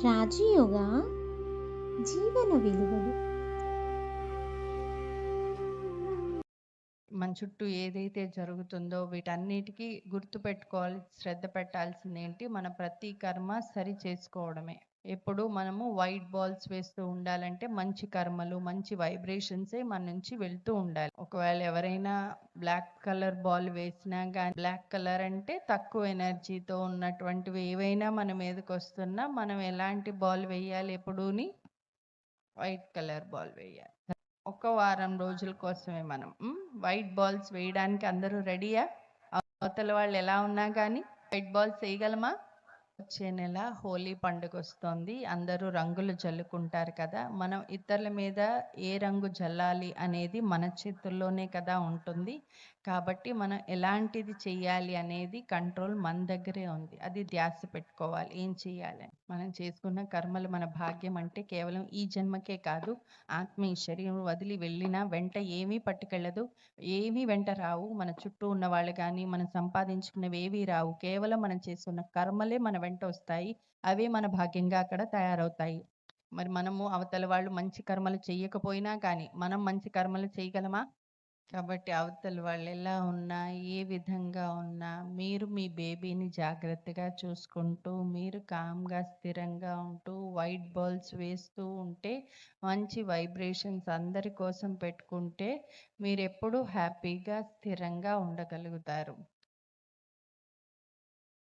రాజయోగ జీవన విలువలు. మన చుట్టూ ఏదైతే జరుగుతుందో వీటన్నిటికీ గుర్తుపెట్టుకోవాలి, శ్రద్ధ పెట్టాల్సింది ఏంటి, మన ప్రతి కర్మ సరి చేసుకోవడమే. ఎప్పుడు మనము వైట్ బాల్స్ వేస్తూ ఉండాలంటే మంచి కర్మలు, మంచి వైబ్రేషన్సే మన నుంచి వెళ్తూ ఉండాలి. ఒకవేళ ఎవరైనా బ్లాక్ కలర్ బాల్ వేసినా కానీ, బ్లాక్ కలర్ అంటే తక్కువ ఎనర్జీతో ఉన్నటువంటివి ఏవైనా మన మీదకి వస్తున్నా మనం ఎలాంటి బాల్ వేయాలి, ఎప్పుడూని వైట్ కలర్ బాల్ వేయాలి. ఒక వారం రోజుల కోసమే మనం వైట్ బాల్స్ వేయడానికి అందరూ రెడీయా? అవతల వాళ్ళు ఎలా ఉన్నా కానీ వైట్ బాల్స్ వేయగలమా? వచ్చే నెల హోలీ పండుగ వస్తోంది. అందరూ రంగులు జల్లుకుంటారు కదా. మనం ఇతరుల మీద ఏ రంగు జల్లాలి అనేది మన చేతుల్లోనే కదా ఉంటుంది. కాబట్టి మనం ఎలాంటిది చెయ్యాలి అనేది కంట్రోల్ మన దగ్గరే ఉంది. అది ధ్యాస పెట్టుకోవాలి ఏం చెయ్యాలి. మనం చేసుకున్న కర్మలు మన భాగ్యం అంటే కేవలం ఈ జన్మకే కాదు, ఆత్మ ఈ శరీరం వదిలి వెళ్ళినా వెంట ఏమీ పట్టుకెళ్ళదు, ఏమీ వెంట రావు. మన చుట్టూ ఉన్న వాళ్ళు కానీ మనం సంపాదించుకున్నవి ఏవీ రావు. కేవలం మనం చేసుకున్న కర్మలే మన వెంట వస్తాయి. అవే మన భాగ్యంగా అక్కడ తయారవుతాయి. మరి మనము అవతల వాళ్ళు మంచి కర్మలు చెయ్యకపోయినా కానీ మనం మంచి కర్మలు చేయగలమా? కాబట్టి అవతల వాళ్ళు ఎలా ఉన్నా, ఏ విధంగా ఉన్నా మీరు మీ బేబీని జాగ్రత్తగా చూసుకుంటూ, మీరు కామ్గా స్థిరంగా ఉంటూ వైట్ బాల్స్ వేస్తూ ఉంటే, మంచి వైబ్రేషన్స్ అందరి కోసం పెట్టుకుంటే మీరెప్పుడూ హ్యాపీగా స్థిరంగా ఉండగలుగుతారు.